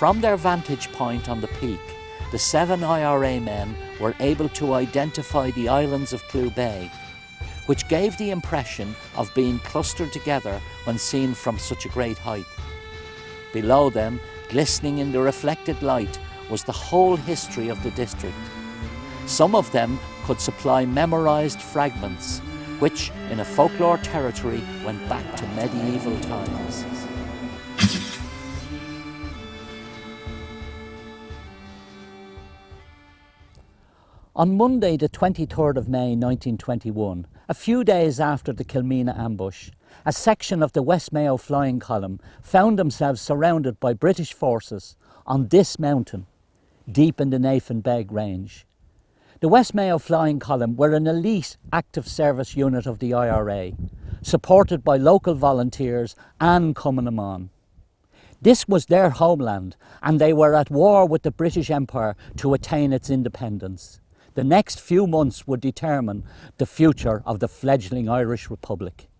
From their vantage point on the peak, the 7 IRA men were able to identify the islands of Clew Bay, which gave the impression of being clustered together when seen from such a great height. Below them, glistening in the reflected light, was the whole history of the district. Some of them could supply memorised fragments, which, in a folklore territory, went back to medieval times. On Monday, the 23rd of May 1921, a few days after the Kilmaine ambush, a section of the West Mayo Flying Column found themselves surrounded by British forces on this mountain, deep in the Navan-Beg range. The West Mayo Flying Column were an elite active service unit of the IRA, supported by local volunteers and Cumann. This was their homeland, and they were at war with the British Empire to attain its independence. The next few months would determine the future of the fledgling Irish Republic.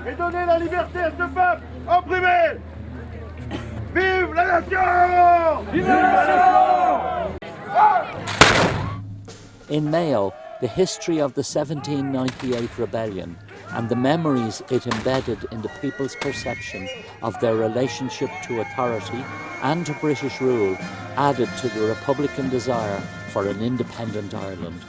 Et donner la liberté à ce peuple opprimé. Vive la nation! Vive la nation! In Mayo, the history of the 1798 rebellion and the memories it embedded in the people's perception of their relationship to authority and to British rule added to the Republican desire for an independent Ireland.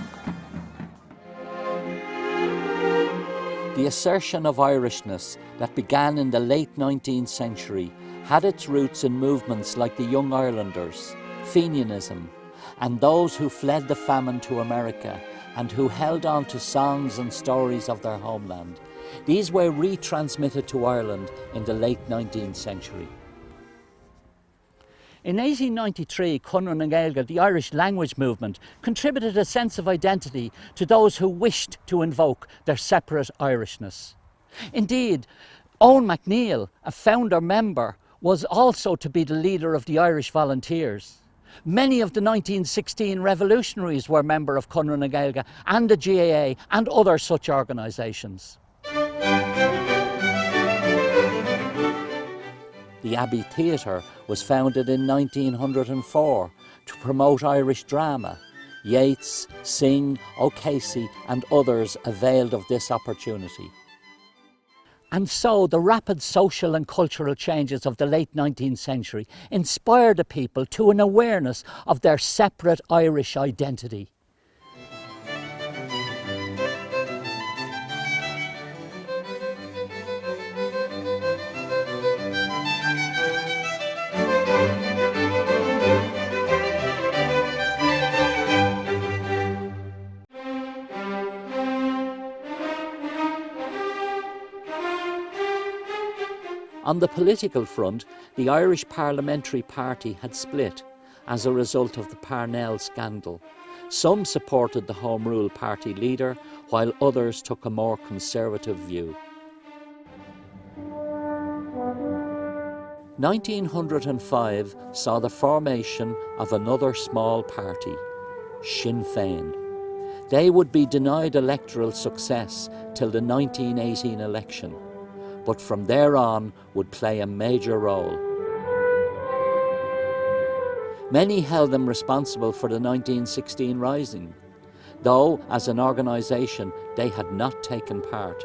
The assertion of Irishness that began in the late 19th century had its roots in movements like the Young Irelanders, Fenianism, and those who fled the famine to America and who held on to songs and stories of their homeland. These were retransmitted to Ireland in the late 19th century. In 1893, Cumann and Gaeilge, the Irish language movement, contributed a sense of identity to those who wished to invoke their separate Irishness. Indeed, Owen MacNeill, a founder member, was also to be the leader of the Irish Volunteers. Many of the 1916 revolutionaries were members of Cumann and Gaeilge and the GAA and other such organisations. The Abbey Theatre was founded in 1904 to promote Irish drama. Yeats, Synge, O'Casey and others availed of this opportunity. And so the rapid social and cultural changes of the late 19th century inspired the people to an awareness of their separate Irish identity. On the political front, the Irish Parliamentary Party had split as a result of the Parnell scandal. Some supported the Home Rule Party leader, while others took a more conservative view. 1905 saw the formation of another small party, Sinn Féin. They would be denied electoral success till the 1918 election, but from there on would play a major role. Many held them responsible for the 1916 Rising, though as an organisation they had not taken part.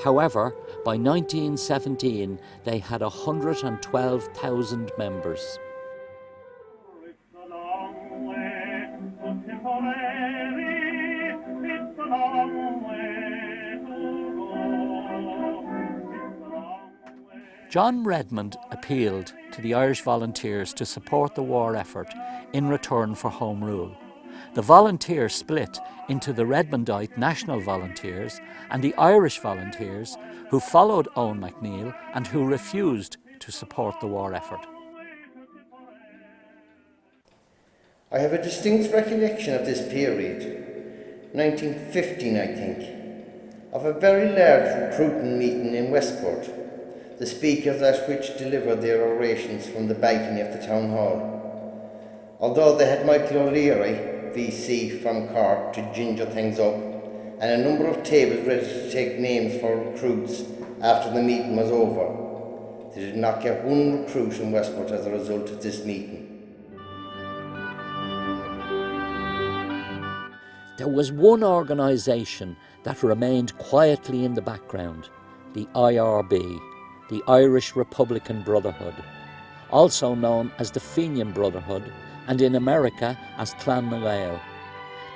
However, by 1917 they had 112,000 members. John Redmond appealed to the Irish Volunteers to support the war effort in return for Home Rule, the volunteers split into the Redmondite National Volunteers and the Irish Volunteers, who followed Owen MacNeill and who refused to support the war effort. I have a distinct recollection of this period, 1915 I think, of a very large recruiting meeting in Westport, the speakers at which delivered their orations from the balcony of the town hall. Although they had Michael O'Leary, VC from Cork, to ginger things up, and a number of tables ready to take names for recruits after the meeting was over, they did not get one recruit in Westport as a result of this meeting. There was one organisation that remained quietly in the background, the IRB, the Irish Republican Brotherhood, also known as the Fenian Brotherhood, and in America as Clan na Gael.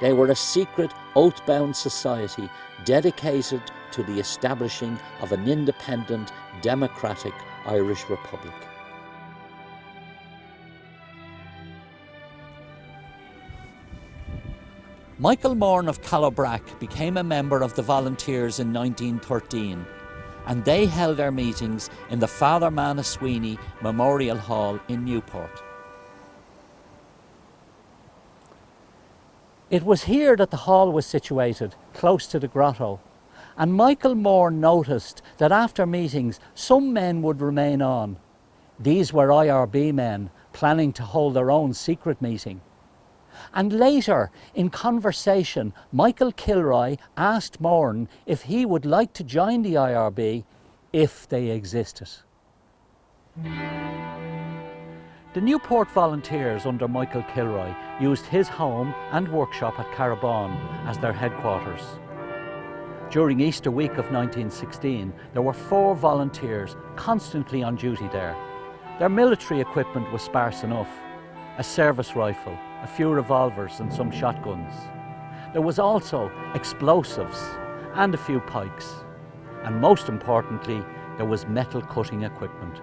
They were a secret, oath-bound society dedicated to the establishing of an independent, democratic Irish Republic. Michael Moran of Castlebar became a member of the Volunteers in 1913, and they held their meetings in the Father Manna Sweeney Memorial Hall in Newport. It was here that the hall was situated, close to the grotto, and Michael Moore noticed that after meetings some men would remain on. These were IRB men planning to hold their own secret meeting. And later, in conversation, Michael Kilroy asked Moran if he would like to join the IRB if they existed. The Newport Volunteers under Michael Kilroy used his home and workshop at Castlebar as their headquarters. During Easter week of 1916, there were 4 volunteers constantly on duty there. Their military equipment was sparse enough: a service rifle, a few revolvers and some shotguns. There was also explosives and a few pikes. And most importantly, there was metal cutting equipment.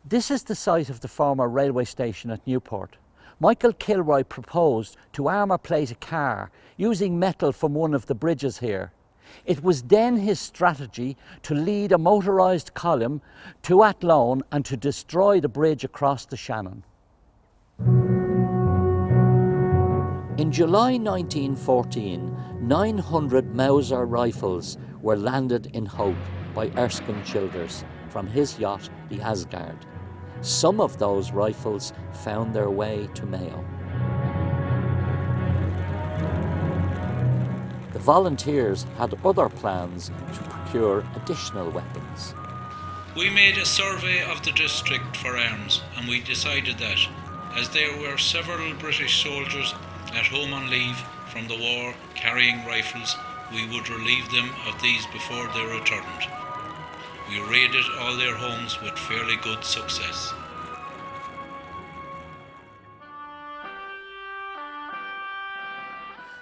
This is the site of the former railway station at Newport. Michael Kilroy proposed to armour plate a car using metal from one of the bridges here. It was then his strategy to lead a motorised column to Athlone and to destroy the bridge across the Shannon. In July 1914, 900 Mauser rifles were landed in Hope by Erskine Childers from his yacht, the Asgard. Some of those rifles found their way to Mayo. The volunteers had other plans to procure additional weapons. We made a survey of the district for arms, and we decided that, as there were several British soldiers at home on leave from the war carrying rifles, we would relieve them of these before they returned. We raided all their homes with fairly good success.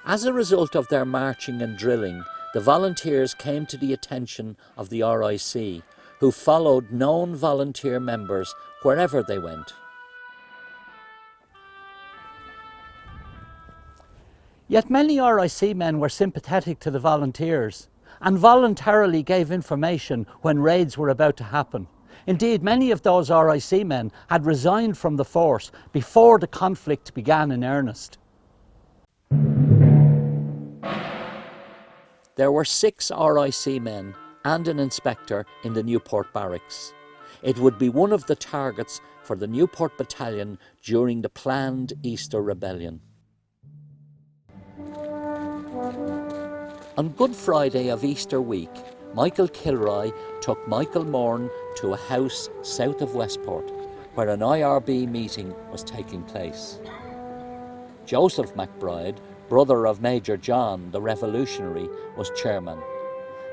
As a result of their marching and drilling, the volunteers came to the attention of the RIC, who followed known volunteer members wherever they went. Yet many RIC men were sympathetic to the volunteers and voluntarily gave information when raids were about to happen. Indeed, many of those RIC men had resigned from the force before the conflict began in earnest. There were 6 RIC men and an inspector in the Newport barracks. It would be one of the targets for the Newport battalion during the planned Easter Rebellion. On Good Friday of Easter week, Michael Kilroy took Michael Moran to a house south of Westport, where an IRB meeting was taking place. Joseph McBride, brother of Major John, the revolutionary, was chairman,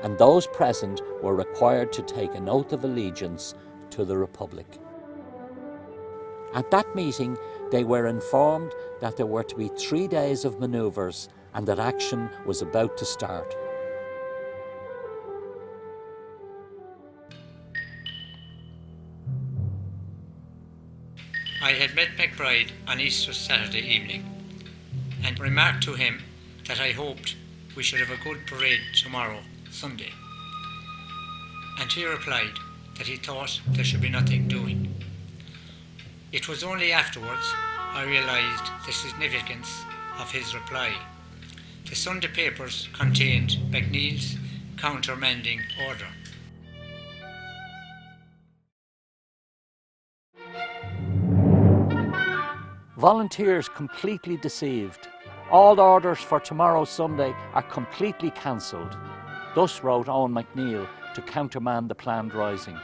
and those present were required to take an oath of allegiance to the Republic. At that meeting, they were informed that there were to be 3 days of manoeuvres and that action was about to start. I had met McBride on Easter Saturday evening and remarked to him that I hoped we should have a good parade tomorrow, Sunday. And he replied that he thought there should be nothing doing. It was only afterwards I realised the significance of his reply. The Sunday papers contained McNeill's countermanding order. Volunteers completely deceived. All orders for tomorrow Sunday are completely cancelled. Thus wrote Owen McNeill to countermand the planned rising.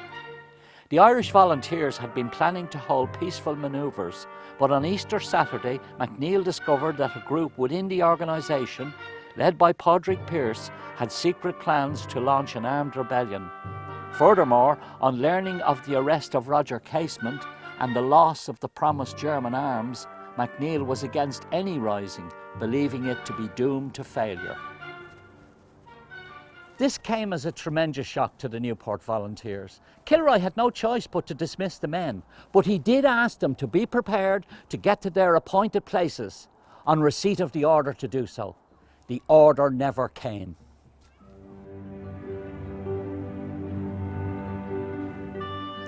The Irish volunteers had been planning to hold peaceful manoeuvres, but on Easter Saturday, McNeill discovered that a group within the organisation, led by Padraig Pearse, had secret plans to launch an armed rebellion. Furthermore, on learning of the arrest of Roger Casement and the loss of the promised German arms, McNeill was against any rising, believing it to be doomed to failure. This came as a tremendous shock to the Newport volunteers. Kilroy had no choice but to dismiss the men, but he did ask them to be prepared to get to their appointed places on receipt of the order to do so. The order never came.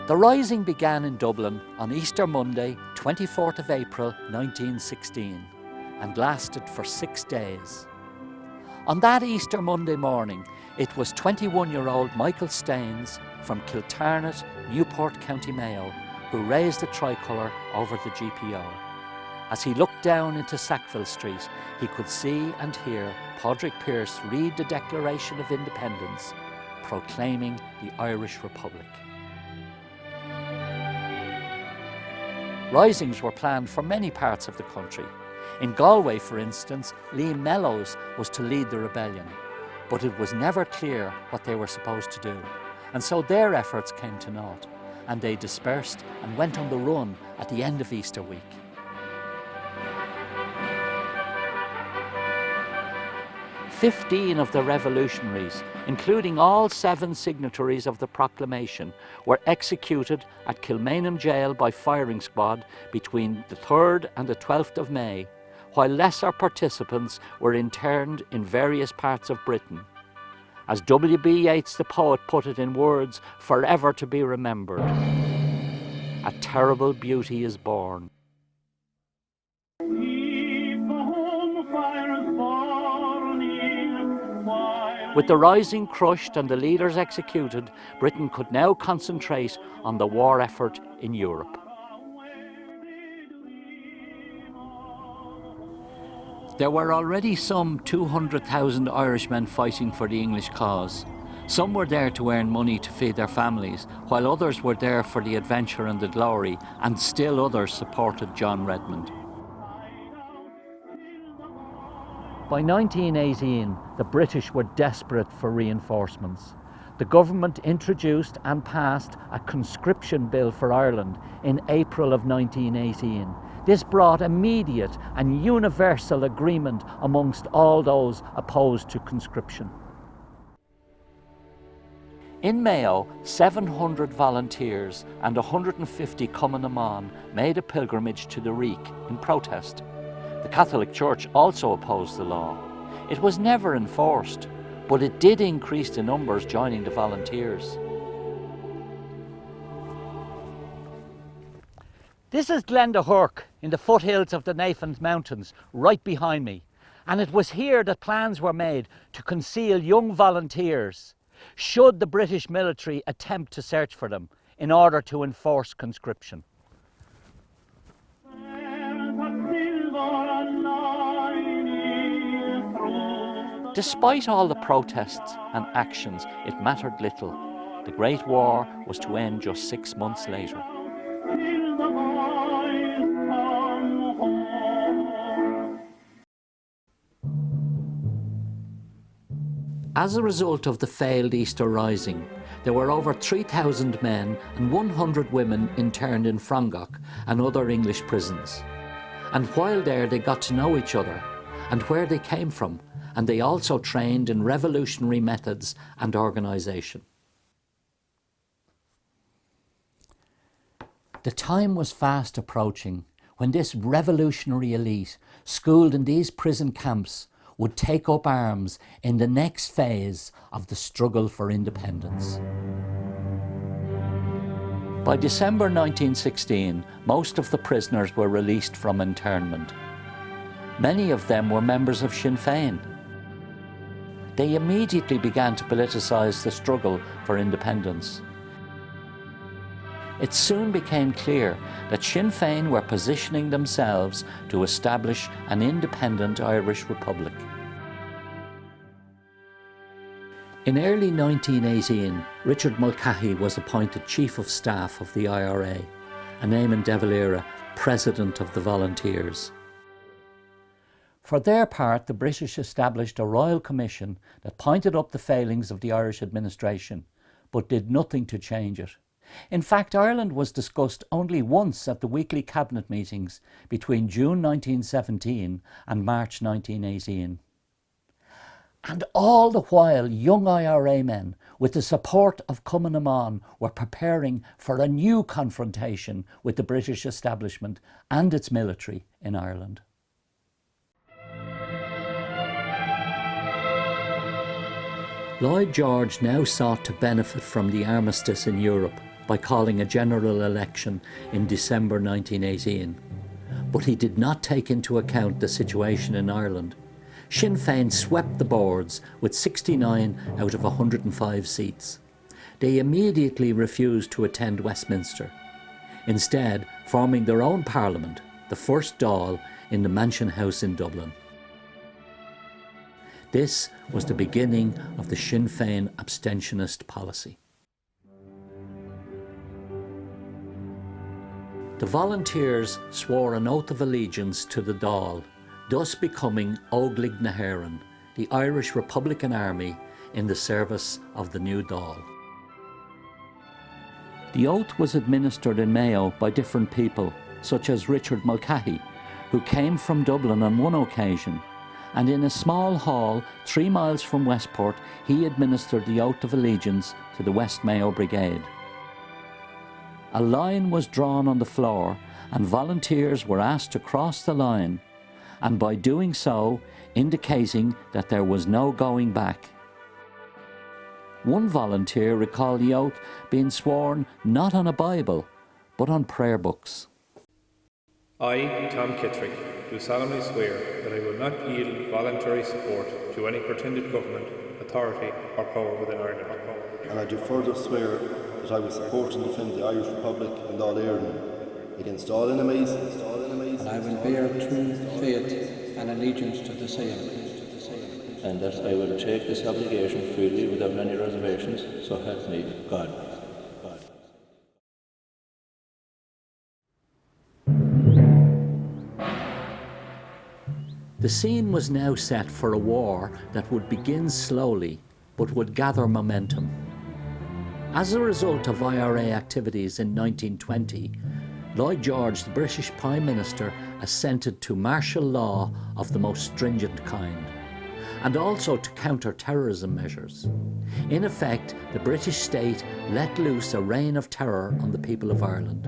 The rising began in Dublin on Easter Monday, 24th of April 1916, and lasted for 6 days. On that Easter Monday morning, it was 21-year-old Michael Staines from Kiltarnet, Newport, County Mayo, who raised the tricolour over the GPO. As he looked down into Sackville Street, he could see and hear Padraig Pearse read the Declaration of Independence, proclaiming the Irish Republic. Risings were planned for many parts of the country. In Galway, for instance, Liam Mellows was to lead the rebellion, but it was never clear what they were supposed to do, and so their efforts came to naught, and they dispersed and went on the run at the end of Easter week. "15 of the revolutionaries, including all 7 signatories of the proclamation, were executed at Kilmainham Jail by firing squad between the 3rd and the 12th of May, while lesser participants were interned in various parts of Britain. As W.B. Yeats the poet put it in words forever to be remembered, a terrible beauty is born." With the rising crushed and the leaders executed, Britain could now concentrate on the war effort in Europe. There were already some 200,000 Irishmen fighting for the English cause. Some were there to earn money to feed their families, while others were there for the adventure and the glory, and still others supported John Redmond. By 1918, the British were desperate for reinforcements. The government introduced and passed a conscription bill for Ireland in April of 1918. This brought immediate and universal agreement amongst all those opposed to conscription. In Mayo, 700 volunteers and 150 Cumann made a pilgrimage to the Reek in protest. The Catholic Church also opposed the law. It was never enforced, but it did increase the numbers joining the volunteers. This is Glendahurk in the foothills of the Nathans Mountains, right behind me. And it was here that plans were made to conceal young volunteers, should the British military attempt to search for them, in order to enforce conscription. Despite all the protests and actions, it mattered little. The Great War was to end just 6 months later. As a result of the failed Easter Rising, there were over 3,000 men and 100 women interned in Frongach and other English prisons. And while there, they got to know each other and where they came from, and they also trained in revolutionary methods and organisation. The time was fast approaching when this revolutionary elite, schooled in these prison camps, would take up arms in the next phase of the struggle for independence. By December 1916, most of the prisoners were released from internment. Many of them were members of Sinn Féin. They immediately began to politicise the struggle for independence. It soon became clear that Sinn Féin were positioning themselves to establish an independent Irish Republic. In early 1918, Richard Mulcahy was appointed Chief of Staff of the IRA, and Eamon de Valera President of the Volunteers. For their part, the British established a royal commission that pointed up the failings of the Irish administration, but did nothing to change it. In fact, Ireland was discussed only once at the weekly cabinet meetings between June 1917 and March 1918. And all the while, young IRA men, with the support of Cumann, were preparing for a new confrontation with the British establishment and its military in Ireland. Lloyd George now sought to benefit from the armistice in Europe by calling a general election in December 1918. But he did not take into account the situation in Ireland. Sinn Féin swept the boards with 69 out of 105 seats. They immediately refused to attend Westminster, instead forming their own parliament, the first Dáil, in the Mansion House in Dublin. This was the beginning of the Sinn Féin abstentionist policy. The Volunteers swore an oath of allegiance to the Dáil, thus becoming Óglaigh na hÉireann, the Irish Republican Army in the service of the new Dáil. The oath was administered in Mayo by different people, such as Richard Mulcahy, who came from Dublin on one occasion, and in a small hall 3 miles from Westport, he administered the oath of allegiance to the West Mayo Brigade. A line was drawn on the floor, and volunteers were asked to cross the line, and by doing so, indicating that there was no going back. One volunteer recalled the oath being sworn not on a Bible, but on prayer books. I, Tom Kittrick, do solemnly swear that I will not yield voluntary support to any pretended government, authority or power within Ireland. And I do further swear that I will support and defend the Irish Republic and all Ireland against all enemies, and I will bear true faith and allegiance to the same. And that I will take this obligation freely without any reservations, so help me God. The scene was now set for a war that would begin slowly, but would gather momentum. As a result of IRA activities in 1920, Lloyd George, the British Prime Minister, assented to martial law of the most stringent kind, and also to counter-terrorism measures. In effect, the British state let loose a reign of terror on the people of Ireland.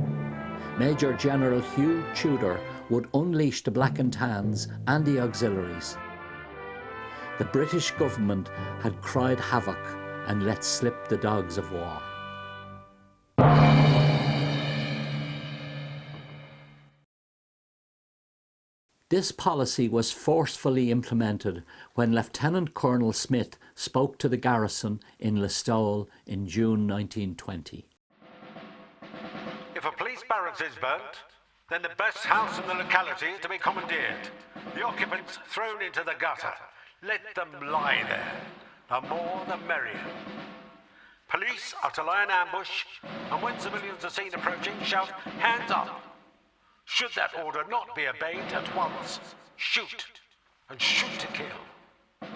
Major General Hugh Tudor would unleash the Black and Tans and the auxiliaries. The British government had cried havoc and let slip the dogs of war. This policy was forcefully implemented when Lieutenant Colonel Smith spoke to the garrison in Listowel in June 1920. If a police barracks is burnt, then the best house in the locality is to be commandeered. The occupants thrown into the gutter. Let them lie there. The more the merrier. Police are to lie in ambush, and when civilians are seen approaching, shout, "Hands up!" Should that order not be obeyed at once, shoot, and shoot to kill.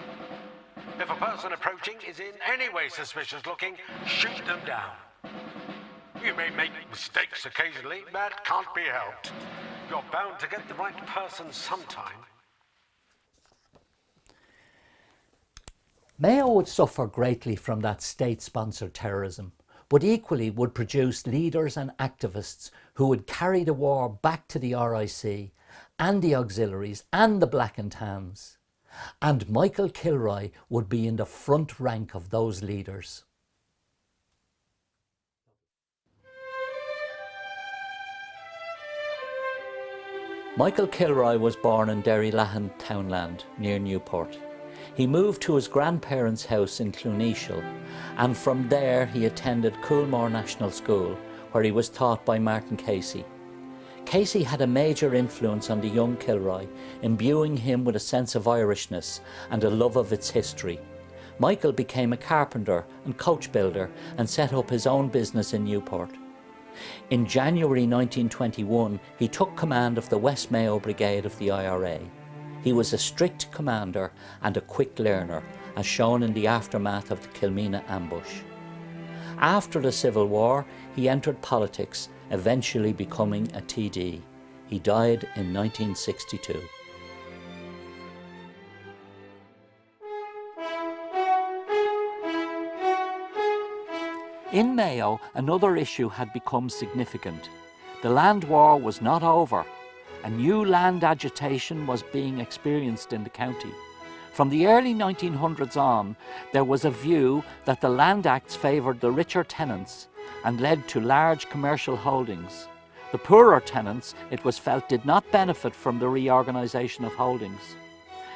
If a person approaching is in any way suspicious looking, shoot them down. You may make mistakes occasionally, that can't be helped. You're bound to get the right person sometime. Mayo would suffer greatly from that state-sponsored terrorism, but equally would produce leaders and activists who would carry the war back to the RIC and the auxiliaries and the Black and Tans. And Michael Kilroy would be in the front rank of those leaders. Michael Kilroy was born in Derrylahan townland near Newport. He moved to his grandparents' house in Cloneshel, and from there he attended Coolmore National School, where he was taught by Martin Casey. Casey had a major influence on the young Kilroy, imbuing him with a sense of Irishness and a love of its history. Michael became a carpenter and coach builder and set up his own business in Newport. In January 1921, he took command of the West Mayo Brigade of the IRA. He was a strict commander and a quick learner, as shown in the aftermath of the Kilmina ambush. After the Civil War, he entered politics, eventually becoming a TD. He died in 1962. In Mayo, another issue had become significant. The land war was not over. A new land agitation was being experienced in the county. From the early 1900s on, there was a view that the Land Acts favoured the richer tenants and led to large commercial holdings. The poorer tenants, it was felt, did not benefit from the reorganisation of holdings.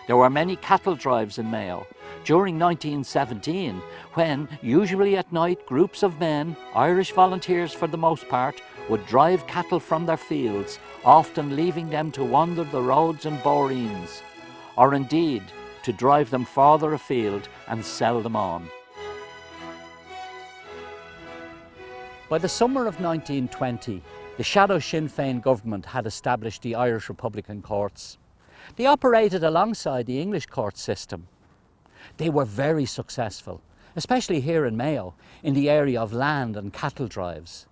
There were many cattle drives in Mayo during 1917, when, usually at night, groups of men, Irish volunteers for the most part, would drive cattle from their fields, often leaving them to wander the roads and boreens, or indeed to drive them farther afield and sell them on. By the summer of 1920, the shadow Sinn Féin government had established the Irish Republican courts. They operated alongside the English court system. They were very successful, especially here in Mayo, in the area of land and cattle drives.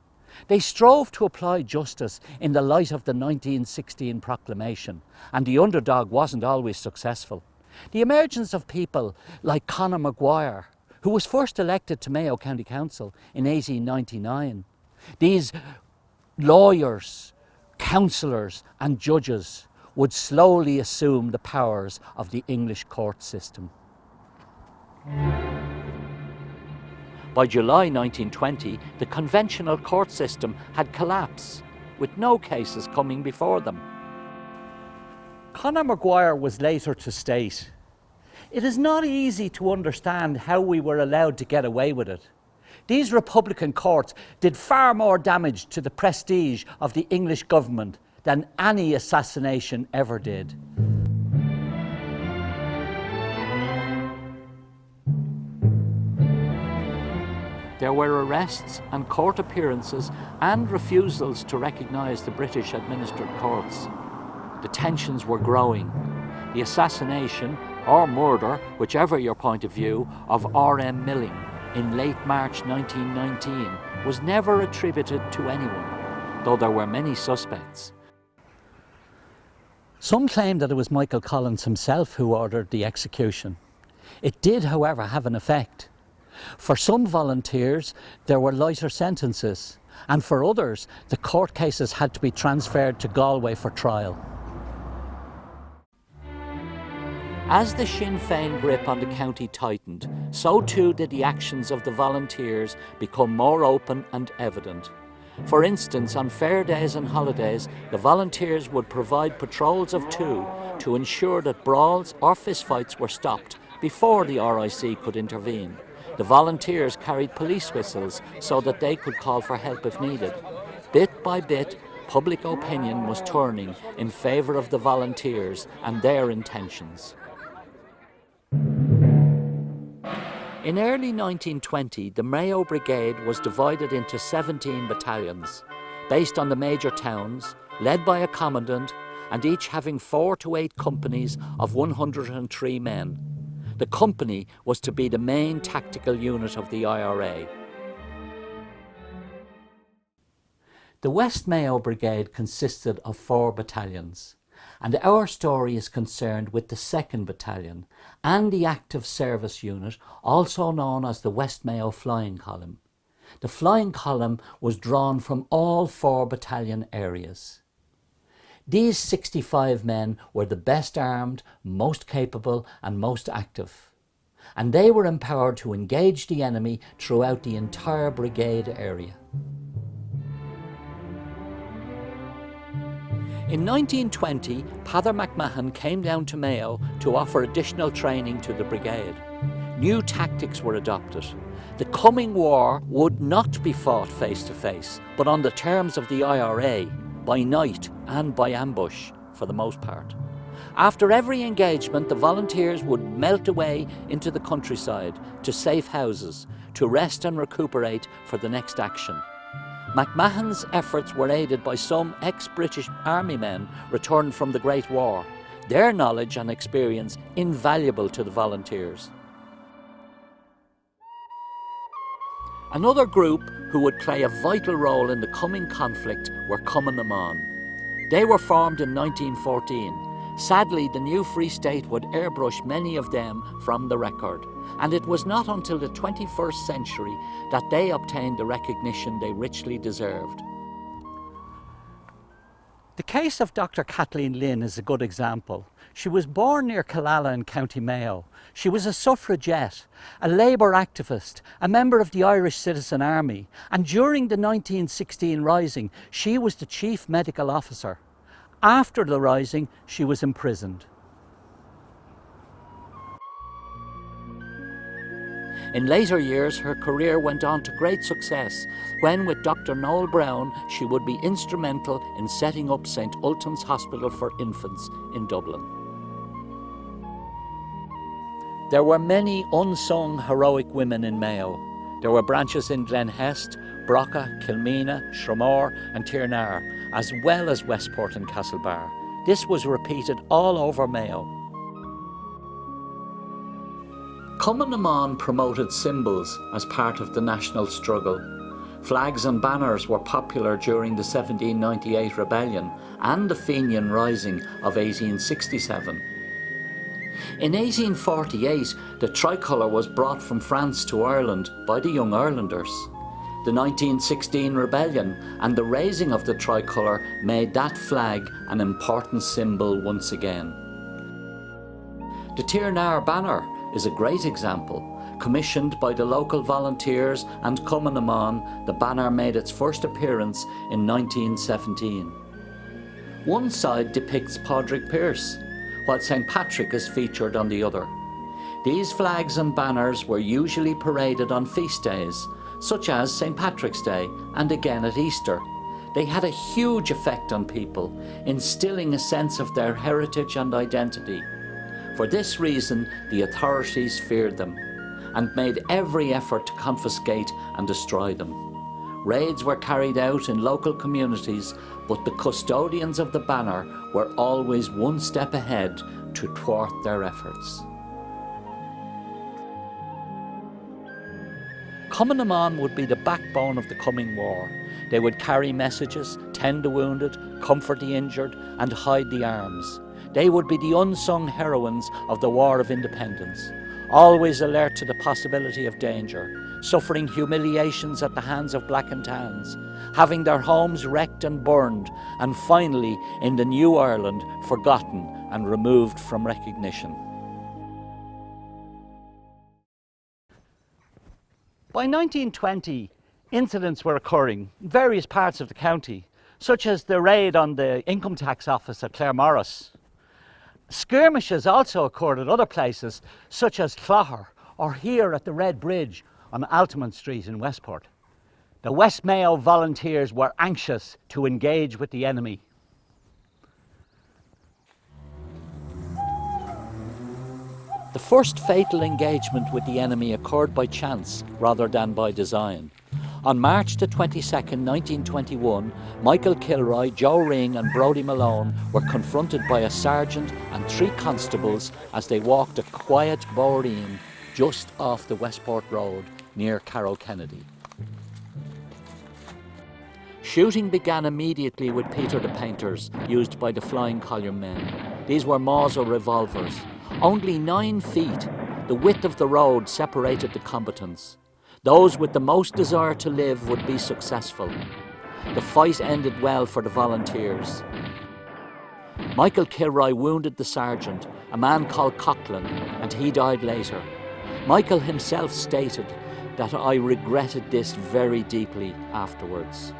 They strove to apply justice in the light of the 1916 proclamation, and the underdog wasn't always successful. The emergence of people like Conor Maguire, who was first elected to Mayo County Council in 1899. These lawyers, councillors and judges would slowly assume the powers of the English court system. By July 1920, the conventional court system had collapsed, with no cases coming before them. Conor Maguire was later to state, "It is not easy to understand how we were allowed to get away with it. These Republican courts did far more damage to the prestige of the English government than any assassination ever did." There were arrests and court appearances and refusals to recognise the British administered courts. The tensions were growing. The assassination, or murder, whichever your point of view, of R.M. Milling in late March 1919 was never attributed to anyone, though there were many suspects. Some claim that it was Michael Collins himself who ordered the execution. It did, however, have an effect. For some volunteers, there were lighter sentences, and for others, the court cases had to be transferred to Galway for trial. As the Sinn Féin grip on the county tightened, so too did the actions of the volunteers become more open and evident. For instance, on fair days and holidays, the volunteers would provide patrols of two to ensure that brawls or fistfights were stopped before the RIC could intervene. The volunteers carried police whistles so that they could call for help if needed. Bit by bit, public opinion was turning in favour of the volunteers and their intentions. In early 1920, the Mayo Brigade was divided into 17 battalions, based on the major towns, led by a commandant, and each having 4 to 8 companies of 103 men. The company was to be the main tactical unit of the IRA. The West Mayo Brigade consisted of 4 battalions, and our story is concerned with the 2nd Battalion and the Active Service Unit, also known as the West Mayo Flying Column. The flying column was drawn from all 4 battalion areas. These 65 men were the best armed, most capable and most active, and they were empowered to engage the enemy throughout the entire brigade area. In 1920, Pather McMahon came down to Mayo to offer additional training to the brigade. New tactics were adopted. The coming war would not be fought face to face, but on the terms of the IRA, by night and by ambush, for the most part. After every engagement, the volunteers would melt away into the countryside to safe houses, to rest and recuperate for the next action. McMahon's efforts were aided by some ex-British Army men returned from the Great War, their knowledge and experience invaluable to the volunteers. Another group who would play a vital role in the coming conflict were Cumann. They were formed in 1914. Sadly, the new Free State would airbrush many of them from the record, and it was not until the 21st century that they obtained the recognition they richly deserved. The case of Dr. Kathleen Lynn is a good example. She was born near Killala in County Mayo. She was a suffragette, a Labour activist, a member of the Irish Citizen Army, and during the 1916 Rising, she was the chief medical officer. After the Rising, she was imprisoned. In later years, her career went on to great success when, with Dr. Noel Brown, she would be instrumental in setting up St. Ultan's Hospital for Infants in Dublin. There were many unsung heroic women in Mayo. There were branches in Glenhest, Brocka, Kilmeena, Shramore and Tirnar, as well as Westport and Castlebar. This was repeated all over Mayo. Cumann promoted symbols as part of the national struggle. Flags and banners were popular during the 1798 rebellion and the Fenian Rising of 1867. In 1848, the tricolour was brought from France to Ireland by the Young Irelanders. The 1916 rebellion and the raising of the tricolour made that flag an important symbol once again. The Tirnar banner is a great example. Commissioned by the local volunteers and Cumann, the banner made its first appearance in 1917. One side depicts Padraig Pearse, while St. Patrick is featured on the other. These flags and banners were usually paraded on feast days, such as St. Patrick's Day and again at Easter. They had a huge effect on people, instilling a sense of their heritage and identity. For this reason, the authorities feared them and made every effort to confiscate and destroy them. Raids were carried out in local communities, but the custodians of the banner were always one step ahead to thwart their efforts. Cumann would be the backbone of the coming war. They would carry messages, tend the wounded, comfort the injured, and hide the arms. They would be the unsung heroines of the War of Independence, always alert to the possibility of danger, suffering humiliations at the hands of Black and Tans, having their homes wrecked and burned, and finally, in the New Ireland, forgotten and removed from recognition. By 1920, incidents were occurring in various parts of the county, such as the raid on the income tax office at Claremorris. Skirmishes also occurred at other places, such as Clogher, or here at the Red Bridge on Altamont Street in Westport. The West Mayo volunteers were anxious to engage with the enemy. The first fatal engagement with the enemy occurred by chance rather than by design. On March the 22nd, 1921, Michael Kilroy, Joe Ring and Brodie Malone were confronted by a sergeant and 3 constables as they walked a quiet boreen just off the Westport Road near Carroll Kennedy. Shooting began immediately with Peter the Painter's, used by the Flying Column men. These were Mauser revolvers. Only 9 feet, the width of the road, separated the combatants. Those with the most desire to live would be successful. The fight ended well for the volunteers. Michael Kilroy wounded the sergeant, a man called Coughlin, and he died later. Michael himself stated that I regretted this very deeply afterwards.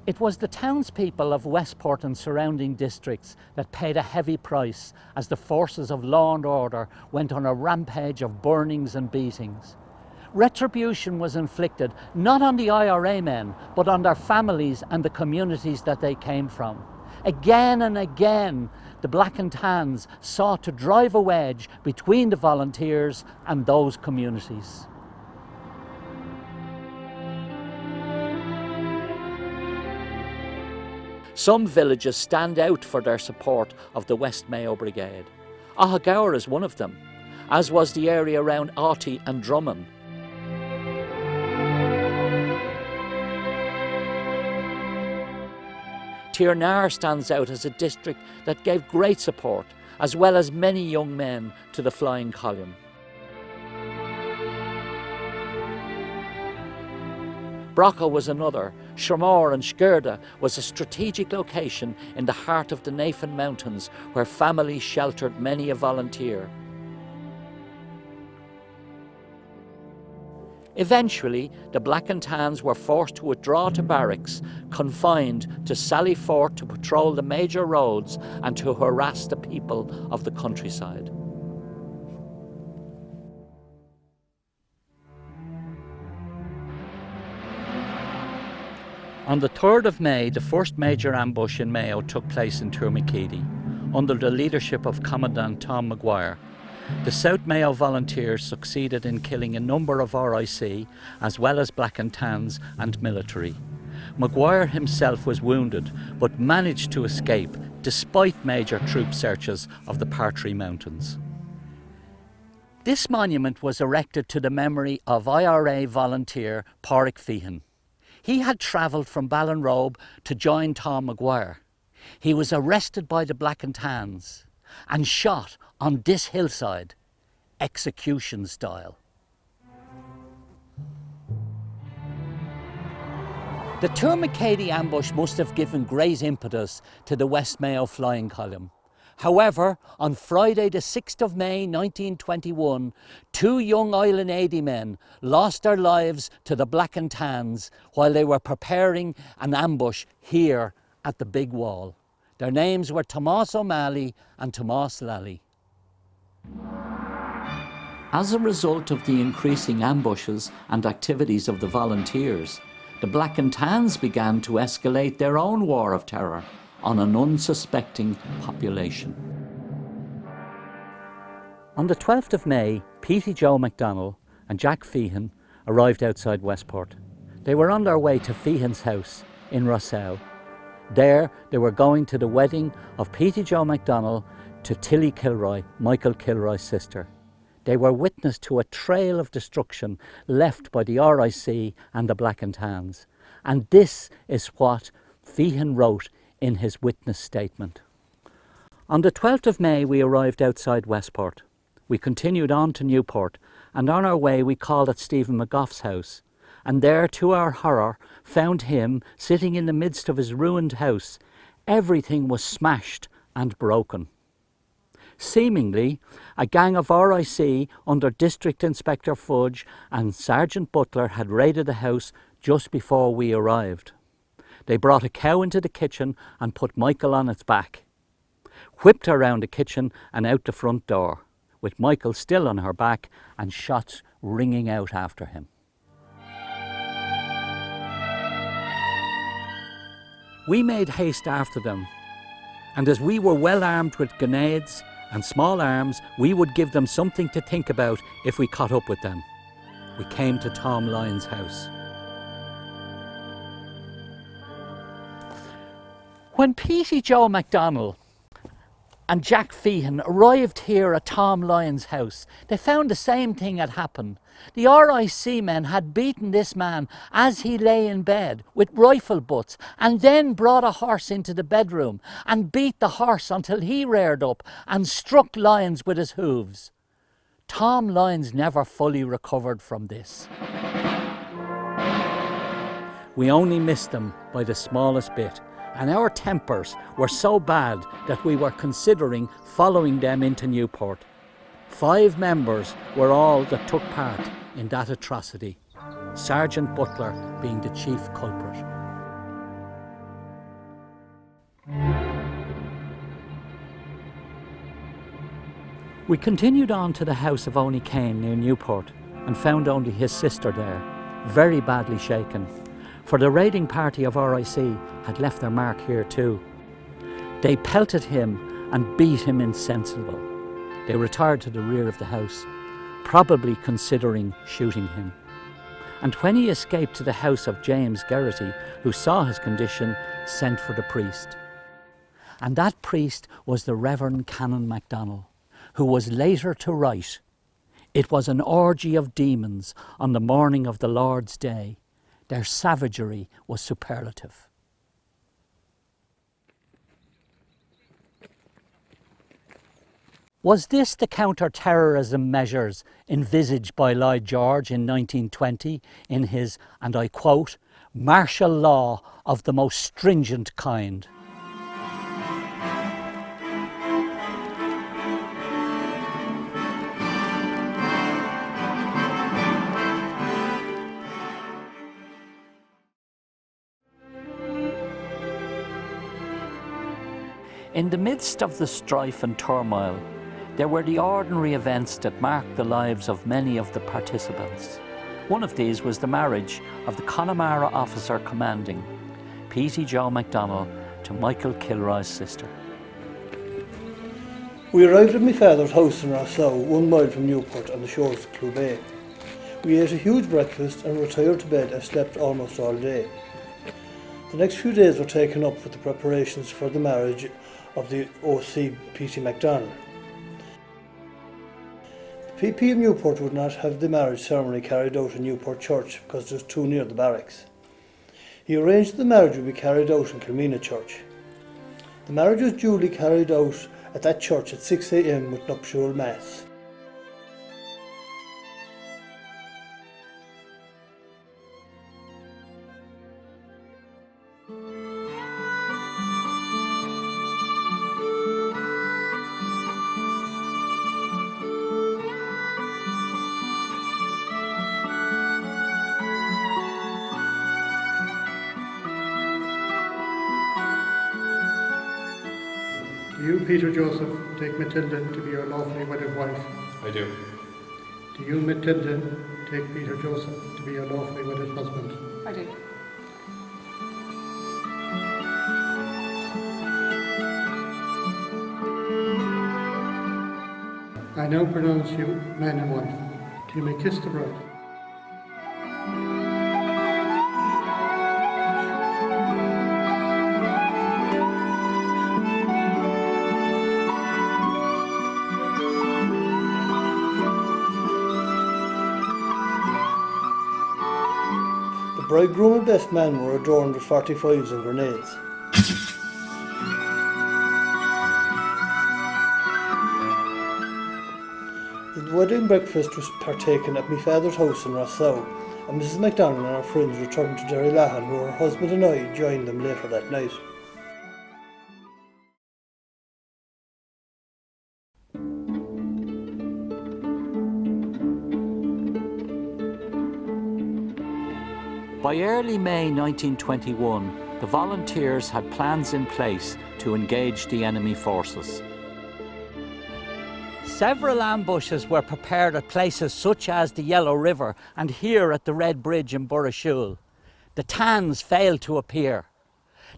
It was the townspeople of Westport and surrounding districts that paid a heavy price as the forces of law and order went on a rampage of burnings and beatings. Retribution was inflicted not on the IRA men, but on their families and the communities that they came from. Again and again, the Black and Tans sought to drive a wedge between the volunteers and those communities. Some villages stand out for their support of the West Mayo Brigade. Ahagour is one of them, as was the area around Aughty and Drummond. Tirnar stands out as a district that gave great support, as well as many young men, to the Flying Column. Brocca was another. Shermore and Skerda was a strategic location in the heart of the Navan Mountains where families sheltered many a volunteer. Eventually, the Black and Tans were forced to withdraw to barracks, confined to Sally Fort to patrol the major roads and to harass the people of the countryside. On the 3rd of May, the first major ambush in Mayo took place in Tourmakeedy, under the leadership of Commandant Tom Maguire. The South Mayo volunteers succeeded in killing a number of RIC, as well as Black and Tans and military. Maguire himself was wounded, but managed to escape despite major troop searches of the Partry Mountains. This monument was erected to the memory of IRA volunteer Pádraig Feehan. He had travelled from Ballinrobe to join Tom Maguire. He was arrested by the Black and Tans and shot on this hillside, execution style. The Tourmakeedy ambush must have given great impetus to the West Mayo Flying Column. However, on Friday the 6th of May 1921, 2 young Island 80 men lost their lives to the Black and Tans while they were preparing an ambush here at the Big Wall. Their names were Tomás O'Malley and Tomás Lally. As a result of the increasing ambushes and activities of the volunteers, the Black and Tans began to escalate their own war of terror on an unsuspecting population. On the 12th of May, Petey Joe MacDonald and Jack Feehan arrived outside Westport. They were on their way to Feehan's house in Rossau. There, they were going to the wedding of Petey Joe MacDonald to Tilly Kilroy, Michael Kilroy's sister. They were witness to a trail of destruction left by the RIC and the Black and Tans. And this is what Feehan wrote in his witness statement. On the 12th of May, we arrived outside Westport. We continued on to Newport, and on our way we called at Stephen McGough's house, and there, to our horror, found him sitting in the midst of his ruined house. Everything was smashed and broken. Seemingly, a gang of RIC under District Inspector Fudge and Sergeant Butler had raided the house just before we arrived. They brought a cow into the kitchen and put Michael on its back, whipped her round the kitchen and out the front door, with Michael still on her back and shots ringing out after him. We made haste after them, and as we were well armed with grenades and small arms, we would give them something to think about if we caught up with them. We came to Tom Lyon's house. When Petey Joe MacDonald and Jack Feehan arrived here at Tom Lyon's house, they found the same thing had happened. The RIC men had beaten this man as he lay in bed with rifle butts, and then brought a horse into the bedroom and beat the horse until he reared up and struck Lyons with his hooves. Tom Lyons never fully recovered from this. We only missed them by the smallest bit, and our tempers were so bad that we were considering following them into Newport. 5 members were all that took part in that atrocity, Sergeant Butler being the chief culprit. We continued on to the house of Oney Kane near Newport and found only his sister there, very badly shaken, for the raiding party of RIC had left their mark here too. They pelted him and beat him insensible. They retired to the rear of the house, probably considering shooting him. And when he escaped to the house of James Geraghty, who saw his condition, sent for the priest. And that priest was the Reverend Canon MacDonald, who was later to write, "It was an orgy of demons on the morning of the Lord's day. Their savagery was superlative." Was this the counter-terrorism measures envisaged by Lloyd George in 1920 in his, and I quote, "martial law of the most stringent kind"? In the midst of the strife and turmoil, there were the ordinary events that marked the lives of many of the participants. One of these was the marriage of the Connemara officer commanding, P.T. Joe MacDonald, to Michael Kilroy's sister. We arrived at my father's house in Rousseau, 1 mile from Newport on the shores of Kilroy. We ate a huge breakfast and retired to bed and slept almost all day. The next few days were taken up with the preparations for the marriage of the OC P.T. MacDonald. The PP of Newport would not have the marriage ceremony carried out in Newport Church because it was too near the barracks. He arranged the marriage would be carried out in Kilmina Church. The marriage was duly carried out at that church at 6 a.m. with nuptial mass. Do you, Peter Joseph, take Matilda to be your lawfully wedded wife? I do. Do you, Matilda, take Peter Joseph to be your lawfully wedded husband? I do. I now pronounce you man and wife. You may kiss the bride. The bridegroom and best man were adorned with 45s and grenades. The wedding breakfast was partaken at my father's house in Rousseau, and Mrs. MacDonald and our friends returned to Derrylahan, where her husband and I joined them later that night. By early May 1921, the volunteers had plans in place to engage the enemy forces. Several ambushes were prepared at places such as the Yellow River and here at the Red Bridge in Burrishoole. The Tans failed to appear.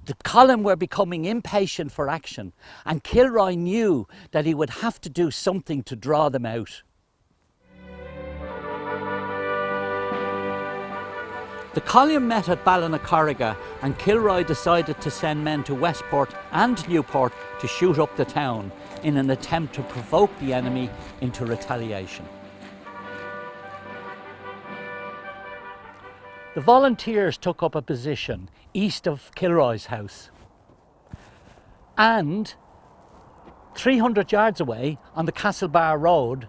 The column were becoming impatient for action, and Kilroy knew that he would have to do something to draw them out. The column met at Ballinacurriga and Kilroy decided to send men to Westport and Newport to shoot up the town in an attempt to provoke the enemy into retaliation. The volunteers took up a position east of Kilroy's house, and 300 yards away on the Castlebar road,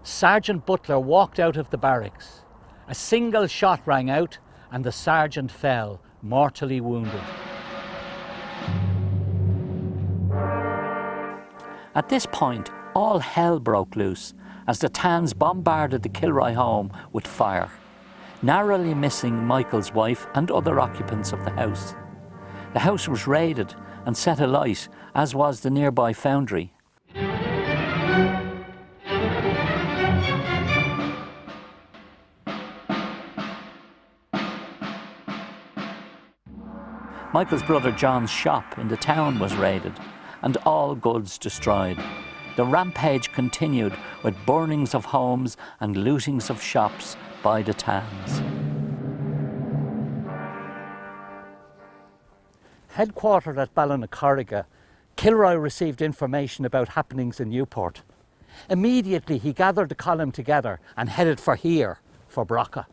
Sergeant Butler walked out of the barracks. A single shot rang out and the sergeant fell, mortally wounded. At this point, all hell broke loose as the Tans bombarded the Kilroy home with fire, narrowly missing Michael's wife and other occupants of the house. The house was raided and set alight, as was the nearby foundry. Michael's brother John's shop in the town was raided and all goods destroyed. The rampage continued with burnings of homes and lootings of shops by the Tans. Headquartered at Ballinacurriga, Kilroy received information about happenings in Newport. Immediately he gathered the column together and headed for here, for Brocca.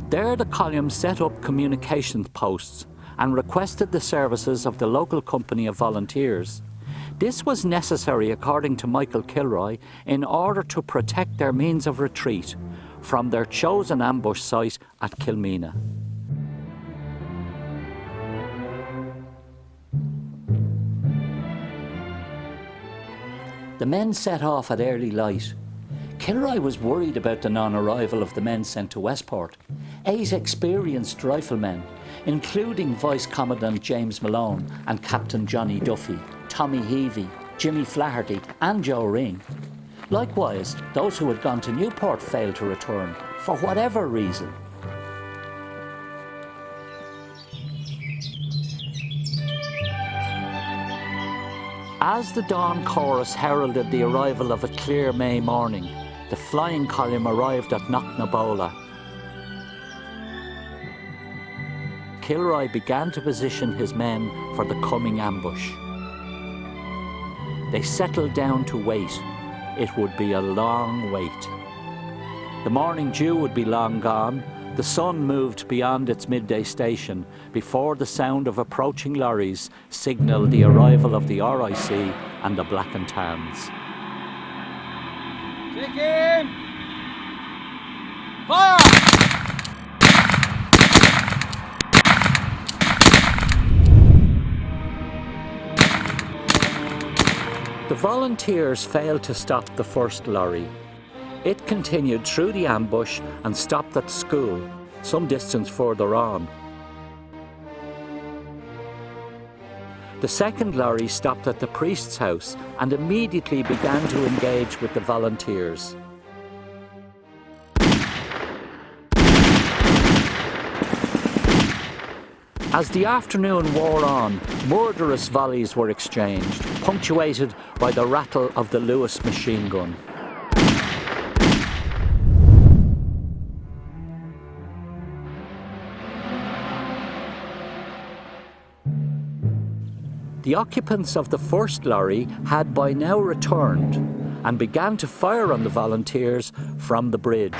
There the column set up communications posts and requested the services of the local company of volunteers. This was necessary, according to Michael Kilroy, in order to protect their means of retreat from their chosen ambush site at Kilmeena. The men set off at early light. Kilroy was worried about the non-arrival of the men sent to Westport. 8 experienced riflemen, including Vice Commandant James Malone and Captain Johnny Duffy, Tommy Heavey, Jimmy Flaherty and Joe Ring. Likewise, those who had gone to Newport failed to return, for whatever reason. As the dawn chorus heralded the arrival of a clear May morning, the flying column arrived at Knocknabola. Kilroy began to position his men for the coming ambush. They settled down to wait. It would be a long wait. The morning dew would be long gone. The sun moved beyond its midday station before the sound of approaching lorries signalled the arrival of the RIC and the Black and Tans. Take aim! Fire! The volunteers failed to stop the first lorry. It continued through the ambush and stopped at school, some distance further on. The second lorry stopped at the priest's house and immediately began to engage with the volunteers. As the afternoon wore on, murderous volleys were exchanged, punctuated by the rattle of the Lewis machine gun. The occupants of the first lorry had by now returned and began to fire on the volunteers from the bridge.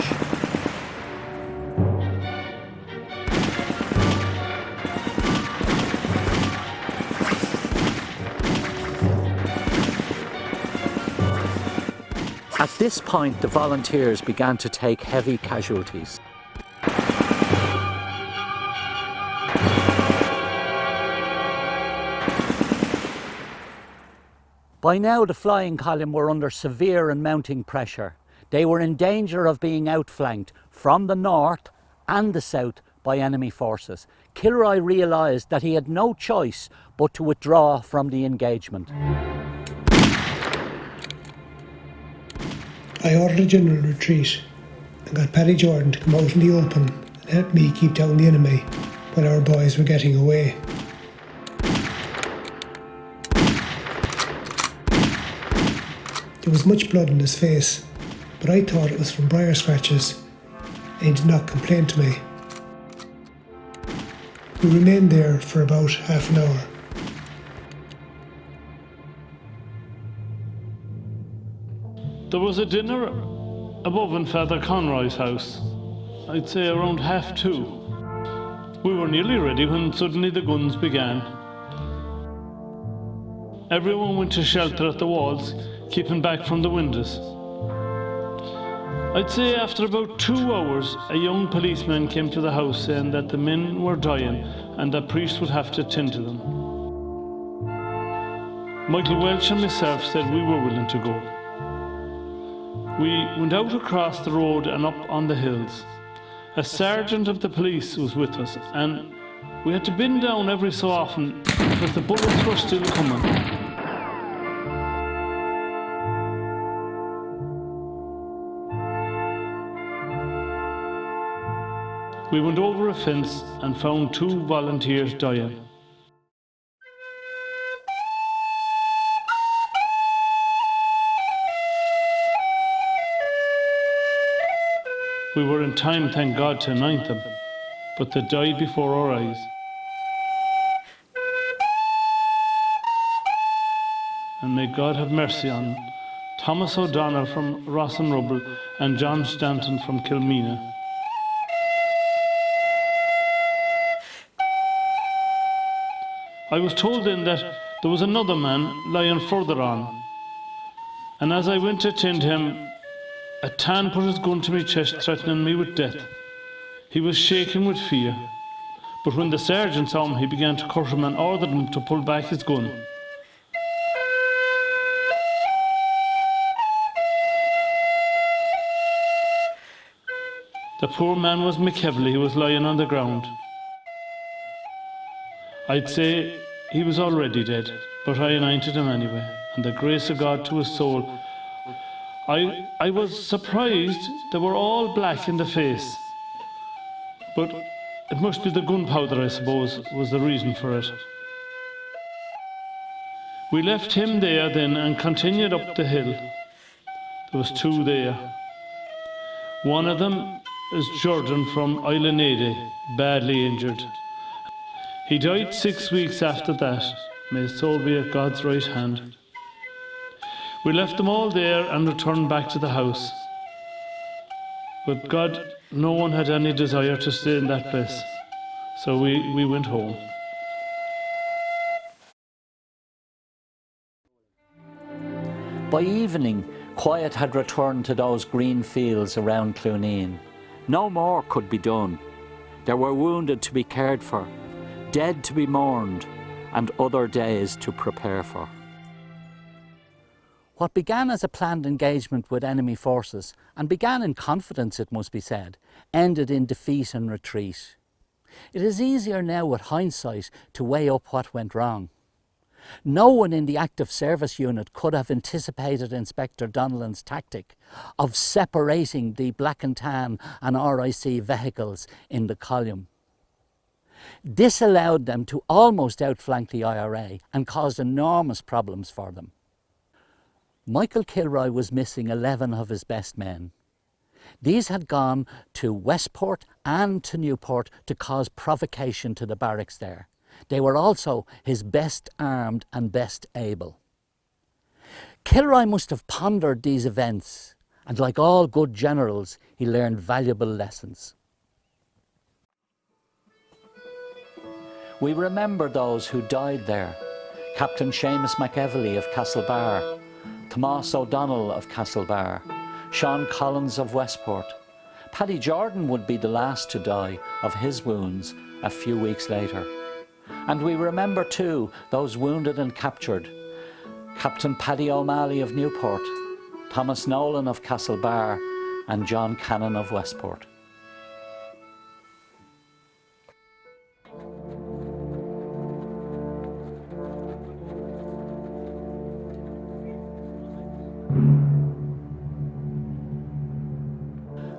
At this point, the volunteers began to take heavy casualties. By now, the flying column were under severe and mounting pressure. They were in danger of being outflanked from the north and the south by enemy forces. Kilroy realised that he had no choice but to withdraw from the engagement. I ordered a general retreat and got Paddy Jordan to come out in the open and help me keep down the enemy while our boys were getting away. There was much blood on his face, but I thought it was from briar scratches and he did not complain to me. We remained there for about half an hour. There was a dinner above in Father Conroy's house, I'd say around 2:30. We were nearly ready when suddenly the guns began. Everyone went to shelter at the walls, keeping back from the windows. I'd say after about 2 hours, a young policeman came to the house saying that the men were dying and that priest would have to tend to them. Michael Welch and myself said we were willing to go. We went out across the road and up on the hills. A sergeant of the police was with us, and we had to bend down every so often because the bullets were still coming. We went over a fence and found 2 volunteers dying. We were in time, thank God, to anoint them, but they died before our eyes. And may God have mercy on Thomas O'Donnell from Ross'n'Rubble and John Stanton from Kilmeena. I was told then that there was another man lying further on, and as I went to attend him, a tan put his gun to my chest, threatening me with death. He was shaking with fear, but when the sergeant saw him, he began to curse him and ordered him to pull back his gun. The poor man was McKevley. He was lying on the ground. I'd say he was already dead, but I anointed him anyway, and the grace of God to his soul. I was surprised they were all black in the face, but it must be the gunpowder, I suppose, was the reason for it. We left him there then and continued up the hill. There was 2 there. One of them is Jordan from Islanede, badly injured. He died 6 weeks after that. May his soul be at God's right hand. We left them all there and returned back to the house. But God, no one had any desire to stay in that place, so we went home. By evening, quiet had returned to those green fields around Cluneen. No more could be done. There were wounded to be cared for, dead to be mourned, and other days to prepare for. What began as a planned engagement with enemy forces, and began in confidence, it must be said, ended in defeat and retreat. It is easier now with hindsight to weigh up what went wrong. No one in the active service unit could have anticipated Inspector Donnellan's tactic of separating the black and tan and RIC vehicles in the column. This allowed them to almost outflank the IRA and caused enormous problems for them. Michael Kilroy was missing 11 of his best men. These had gone to Westport and to Newport to cause provocation to the barracks there. They were also his best armed and best able. Kilroy must have pondered these events, and like all good generals, he learned valuable lessons. We remember those who died there. Captain Seamus McEvely of Castlebar, Tomás O'Donnell of Castlebar, Sean Collins of Westport. Paddy Jordan would be the last to die of his wounds a few weeks later. And we remember too those wounded and captured. Captain Paddy O'Malley of Newport, Thomas Nolan of Castlebar, and John Cannon of Westport.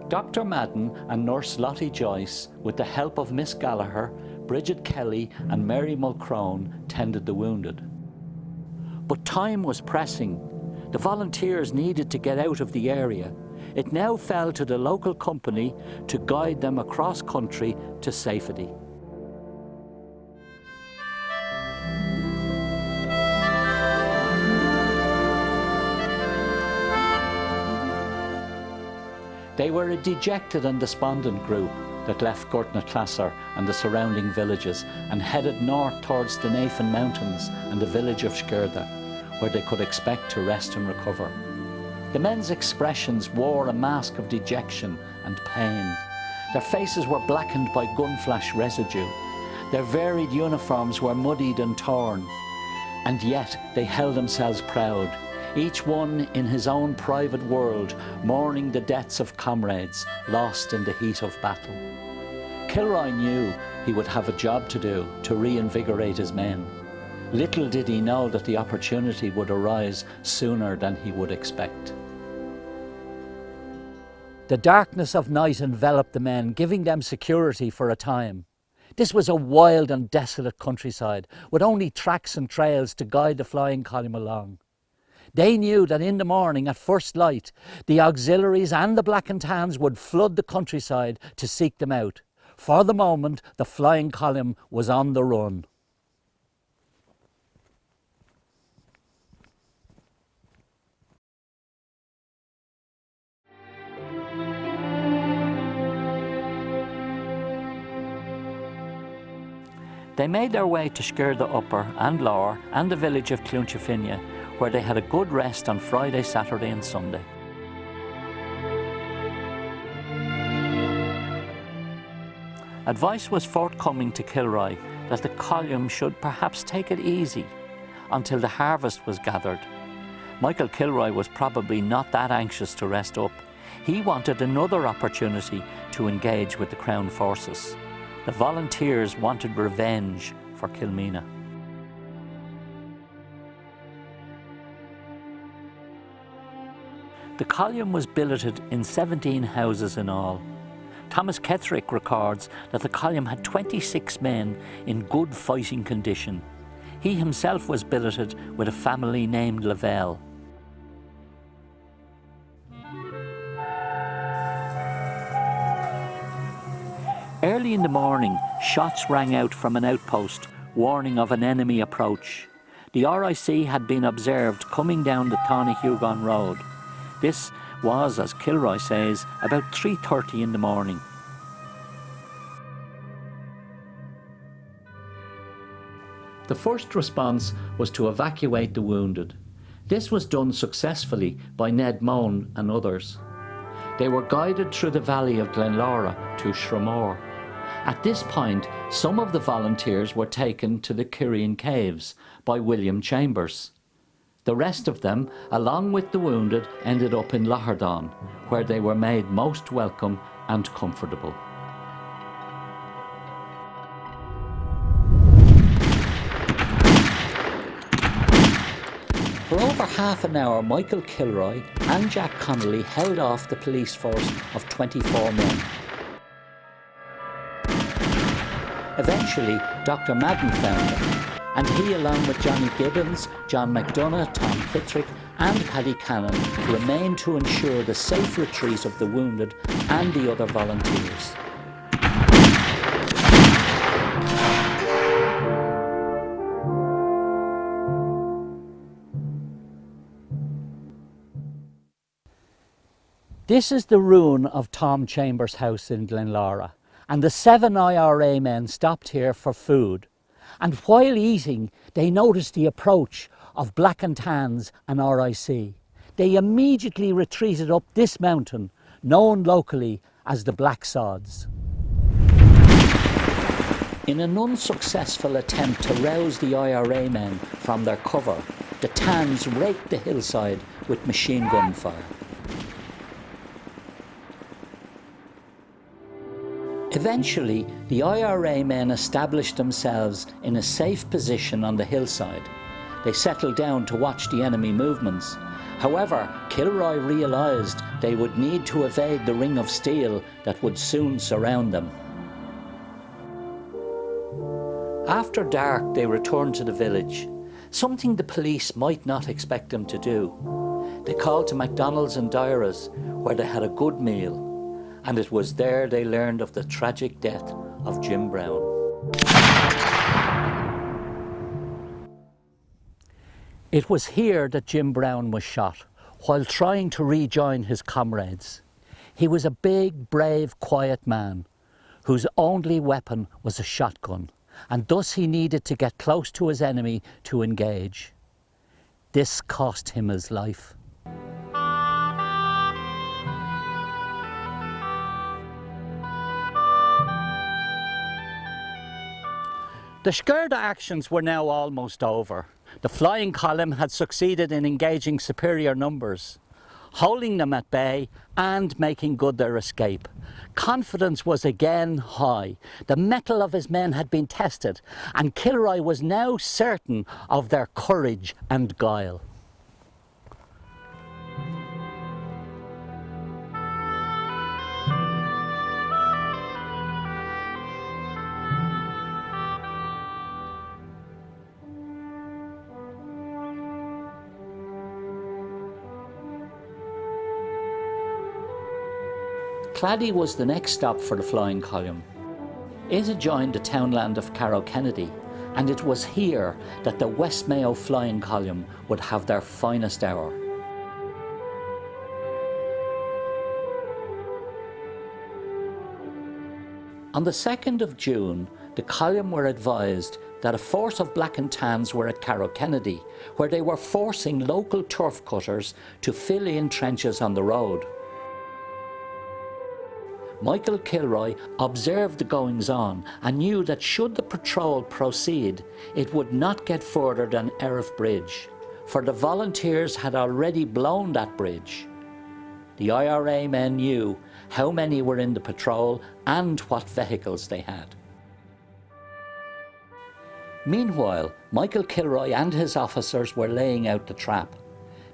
Dr. Madden and Nurse Lottie Joyce, with the help of Miss Gallagher, Bridget Kelly and Mary Mulcrone, tended the wounded. But time was pressing. The volunteers needed to get out of the area. It now fell to the local company to guide them across country to safety. They were a dejected and despondent group that left Gurtnaclasser and the surrounding villages and headed north towards the Navan Mountains and the village of Skerda, where they could expect to rest and recover. The men's expressions wore a mask of dejection and pain. Their faces were blackened by gun flash residue. Their varied uniforms were muddied and torn, and yet they held themselves proud, each one in his own private world, mourning the deaths of comrades lost in the heat of battle. Kilroy knew he would have a job to do to reinvigorate his men. Little did he know that the opportunity would arise sooner than he would expect. The darkness of night enveloped the men, giving them security for a time. This was a wild and desolate countryside, with only tracks and trails to guide the flying column along. They knew that in the morning at first light, the auxiliaries and the Black and Tans would flood the countryside to seek them out. For the moment, the flying column was on the run. They made their way to Skerda Upper and Lower and the village of Clonchafinia, where they had a good rest on Friday, Saturday and Sunday. Advice was forthcoming to Kilroy that the column should perhaps take it easy until the harvest was gathered. Michael Kilroy was probably not that anxious to rest up. He wanted another opportunity to engage with the Crown forces. The volunteers wanted revenge for Kilmina. The column was billeted in 17 houses in all. Thomas Ketherick records that the column had 26 men in good fighting condition. He himself was billeted with a family named Lavelle. Early in the morning, shots rang out from an outpost, warning of an enemy approach. The RIC had been observed coming down the Tánahugon road. This was, as Kilroy says, about 3:30 in the morning. The first response was to evacuate the wounded. This was done successfully by Ned Moan and others. They were guided through the valley of Glenlaura to Shramore. At this point, some of the volunteers were taken to the Kirrian Caves by William Chambers. The rest of them, along with the wounded, ended up in Lahardán, where they were made most welcome and comfortable. For over half an hour, Michael Kilroy and Jack Connolly held off the police force of 24 men. Eventually, Dr. Madden found them, and he, along with Johnny Gibbons, John McDonough, Tom Kittrick and Paddy Cannon, remained to ensure the safe retreat of the wounded and the other volunteers. This is the ruin of Tom Chambers' house in Glenlaura, and the 7 IRA men stopped here for food. And while eating, they noticed the approach of Black and Tans and RIC. They immediately retreated up this mountain, known locally as the Black Sods. In an unsuccessful attempt to rouse the IRA men from their cover, the Tans raked the hillside with machine gun fire. Eventually, the IRA men established themselves in a safe position on the hillside. They settled down to watch the enemy movements. However, Kilroy realised they would need to evade the ring of steel that would soon surround them. After dark, they returned to the village, something the police might not expect them to do. They called to McDonald's and Dyra's, where they had a good meal, and it was there they learned of the tragic death of Jim Brown. It was here that Jim Brown was shot, while trying to rejoin his comrades. He was a big, brave, quiet man, whose only weapon was a shotgun, and thus he needed to get close to his enemy to engage. This cost him his life. The Skerda actions were now almost over. The flying column had succeeded in engaging superior numbers, holding them at bay and making good their escape. Confidence was again high. The mettle of his men had been tested, and Kilroy was now certain of their courage and guile. Clady was the next stop for the flying column. It adjoined the townland of Kennedy, and it was here that the West Mayo Flying Column would have their finest hour. On the 2nd of June, the column were advised that a force of Black and Tans were at Kennedy, where they were forcing local turf cutters to fill in trenches on the road. Michael Kilroy observed the goings-on and knew that should the patrol proceed, it would not get further than Erith Bridge, for the volunteers had already blown that bridge. The IRA men knew how many were in the patrol and what vehicles they had. Meanwhile, Michael Kilroy and his officers were laying out the trap.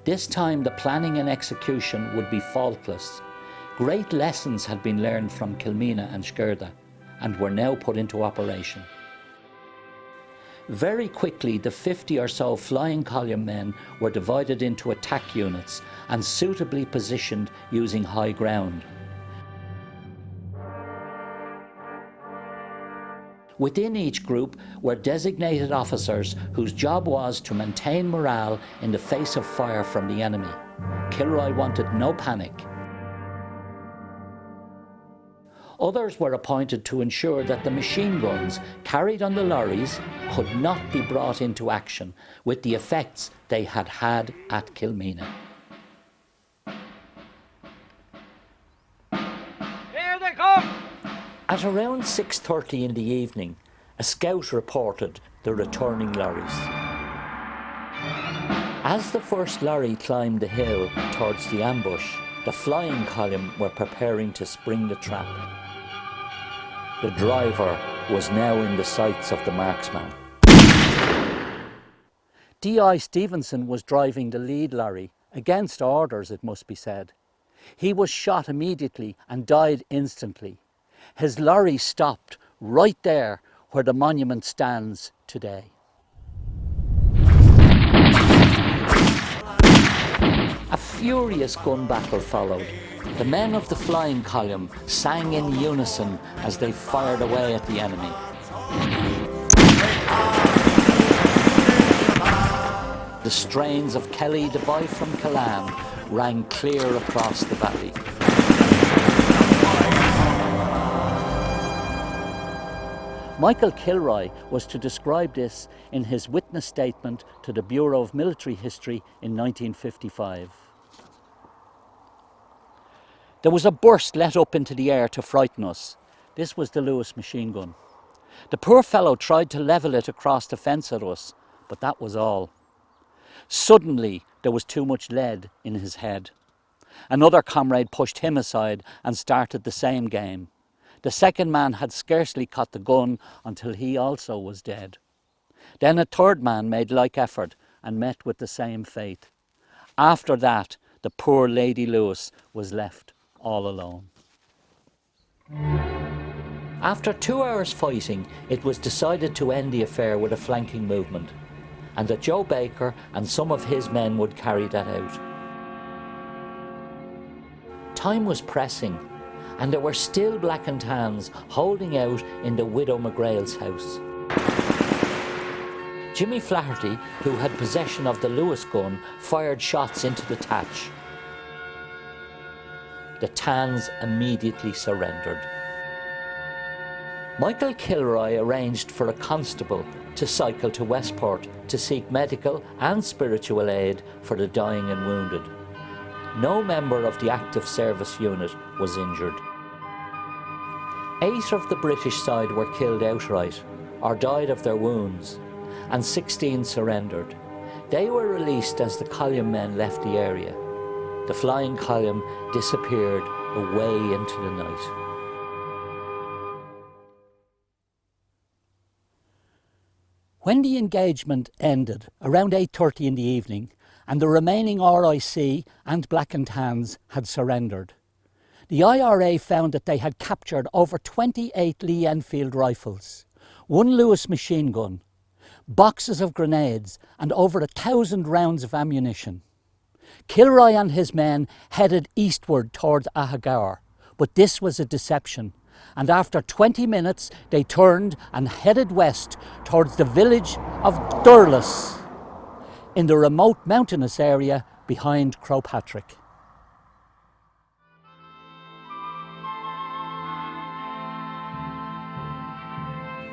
This time the planning and execution would be faultless. Great lessons had been learned from Kilmina and Skerda and were now put into operation. Very quickly, the 50 or so flying column men were divided into attack units and suitably positioned using high ground. Within each group were designated officers whose job was to maintain morale in the face of fire from the enemy. Kilroy wanted no panic. Others were appointed to ensure that the machine guns carried on the lorries could not be brought into action with the effects they had had at Kilmina. Here they come! At around 6:30 in the evening, a scout reported the returning lorries. As the first lorry climbed the hill towards the ambush, the flying column were preparing to spring the trap. The driver was now in the sights of the marksman. D.I. Stevenson was driving the lead lorry, against orders it must be said. He was shot immediately and died instantly. His lorry stopped right there where the monument stands today. A furious gun battle followed. The men of the flying column sang in unison as they fired away at the enemy. The strains of Kelly the Boy from Cumann rang clear across the valley. Michael Kilroy was to describe this in his witness statement to the Bureau of Military History in 1955. There was a burst let up into the air to frighten us. This was the Lewis machine gun. The poor fellow tried to level it across the fence at us, but that was all. Suddenly, there was too much lead in his head. Another comrade pushed him aside and started the same game. The second man had scarcely caught the gun until he also was dead. Then a third man made like effort and met with the same fate. After that, the poor Lady Lewis was left all alone. After 2 hours fighting, it was decided to end the affair with a flanking movement, and that Joe Baker and some of his men would carry that out. Time was pressing, and there were still black and tans holding out in the widow McGrail's house. Jimmy Flaherty, who had possession of the Lewis gun, fired shots into the thatch. The tans immediately surrendered. Michael Kilroy arranged for a constable to cycle to Westport to seek medical and spiritual aid for the dying and wounded. No member of the active service unit was injured. 8 of the British side were killed outright or died of their wounds, and 16 surrendered. They were released as the column men left the area. The flying column disappeared away into the night. When the engagement ended around 8:30 in the evening and the remaining RIC and Black and Tans had surrendered, the IRA found that they had captured over 28 Lee Enfield rifles, 1 Lewis machine gun, boxes of grenades and over 1,000 rounds of ammunition. Kilroy and his men headed eastward towards Ahagaur, but this was a deception, and after 20 minutes they turned and headed west towards the village of Durlas in the remote mountainous area behind Crowpatrick.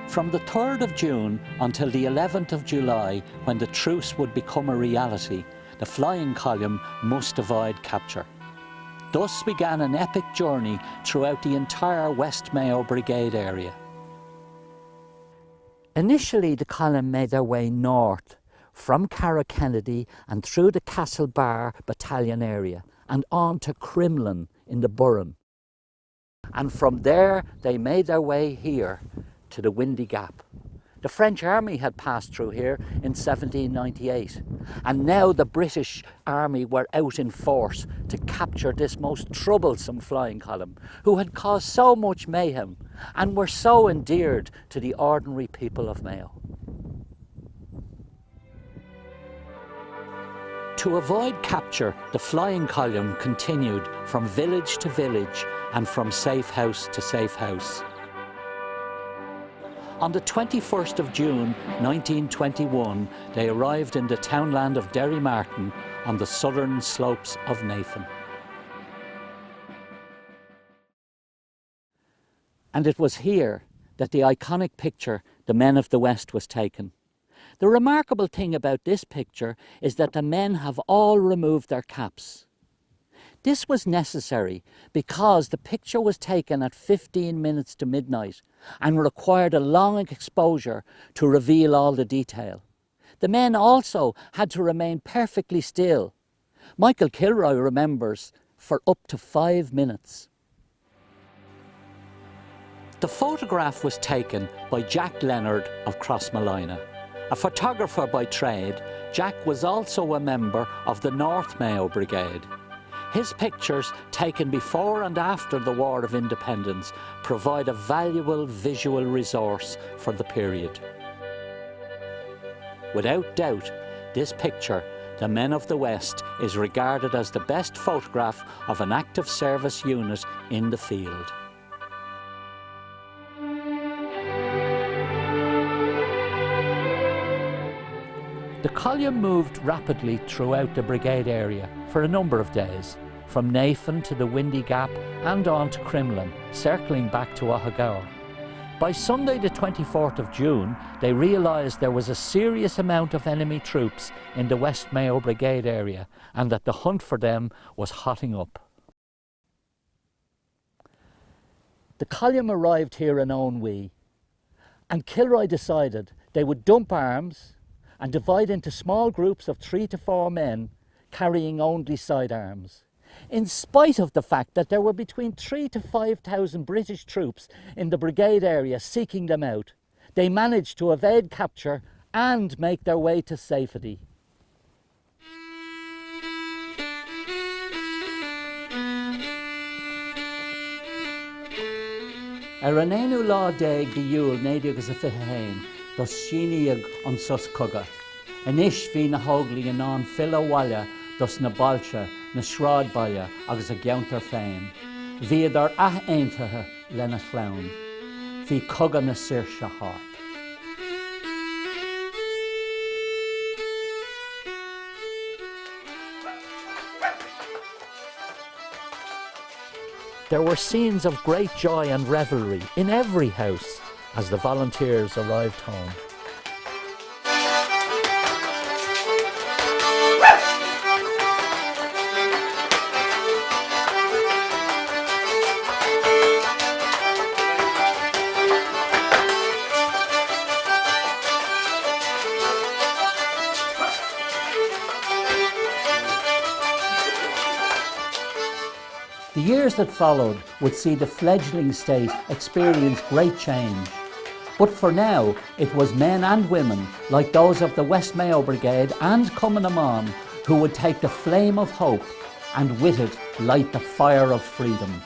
From the 3rd of June until the 11th of July, when the truce would become a reality, the flying column must avoid capture. Thus began an epic journey throughout the entire West Mayo Brigade area. Initially, the column made their way north from Carragh-Kennedy and through the Castlebar battalion area and on to Crumlin in the Burren. And from there, they made their way here to the Windy Gap. The French army had passed through here in 1798, and now the British army were out in force to capture this most troublesome flying column, who had caused so much mayhem and were so endeared to the ordinary people of Mayo. To avoid capture, the flying column continued from village to village and from safe house to safe house. On the 21st of June 1921, they arrived in the townland of Derrymartin on the southern slopes of Navan. And it was here that the iconic picture, The Men of the West, was taken. The remarkable thing about this picture is that the men have all removed their caps. This was necessary because the picture was taken at 15 minutes to midnight and required a long exposure to reveal all the detail. The men also had to remain perfectly still. Michael Kilroy remembers for up to 5 minutes. The photograph was taken by Jack Leonard of Crossmolina. A photographer by trade, Jack was also a member of the North Mayo Brigade. His pictures, taken before and after the War of Independence, provide a valuable visual resource for the period. Without doubt, this picture, The Men of the West, is regarded as the best photograph of an active service unit in the field. The column moved rapidly throughout the brigade area for a number of days, from Navan to the Windy Gap and on to Crumlin, circling back to Ahagaur. By Sunday the 24th of June, they realised there was a serious amount of enemy troops in the West Mayo Brigade area and that the hunt for them was hotting up. The column arrived here in Owenwee, and Kilroy decided they would dump arms and divide into small groups of 3 to 4 men carrying only sidearms. In spite of the fact that there were between 3,000 to 5,000 British troops in the brigade area seeking them out, they managed to evade capture and make their way to safety. Aranenu lá déag the Yule néideagus a fithehain, dos síniag an sus coga. Anish hí na hogli an fila walla dos na balcha na sráid baile agus a geantar féin. Bhíad ar aithnéantathe lena chlán. Bhí cogadh na saoirse thart. There were scenes of great joy and revelry in every house as the volunteers arrived home. The years that followed would see the fledgling state experience great change. But for now, it was men and women, like those of the West Mayo Brigade and Cumann who would take the flame of hope and with it light the fire of freedom.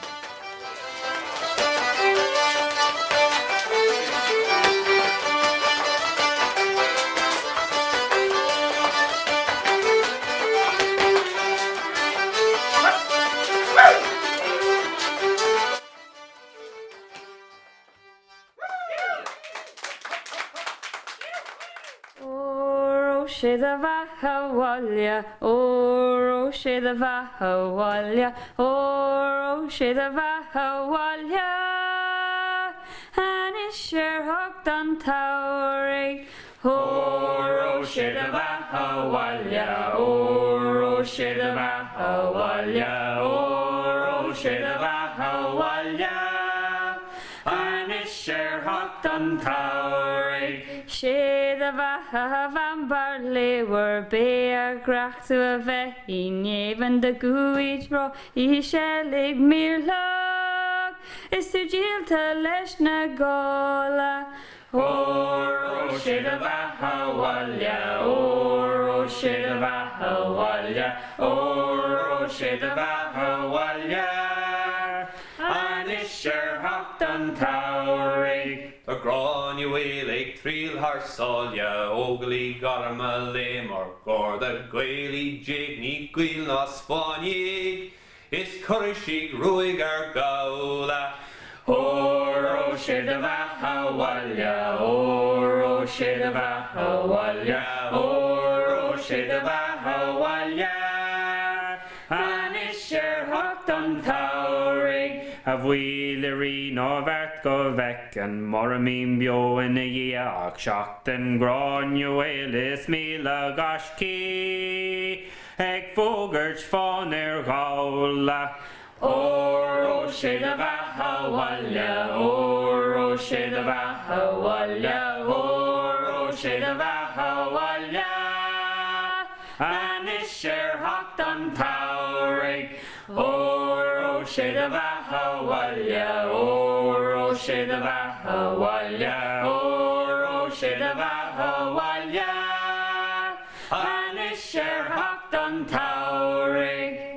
Shida Vahawalia, Oro Shida Vahawalia, Oro Shida Vahawalia, and it's sure hooked on towering. Oro Shida Vahawalia, Oro Shida Vahawalia, Oro Shida Vahawalia, and it's sure hooked on towering. Shida Vahavan barley were bear grach to a vein, even the gooey bro, he shellig mirlog, is to jail to lesh na gola. Oro Shida Vahawalia, Oro Shida Vahawalia, Oro Shida Vahawalia, and it's sure hooked on towering. The granualig threel harsolia, ogly garma lemor, gor the guile jigni guile na spanig, is curishig ruig ar gaula. Oro Shida Vahawalia, Oro Shida Vahawalia, Oro Shida Vahawalia, and it's sure hooked on towering. Have we Larry no vert go vec and moramim bio in a year shocked and granualis mila gashki egg fogerch foner gaula. Oro Shida Vahawalia, Oro Shida Vahawalia, Oro Shida Vahawalia, and it's sure hooked on towering. Oro Shida Vahawalia, Oro Shida Vahawalia, Oro Shida Vahawalia, and it's sure hooked on towering.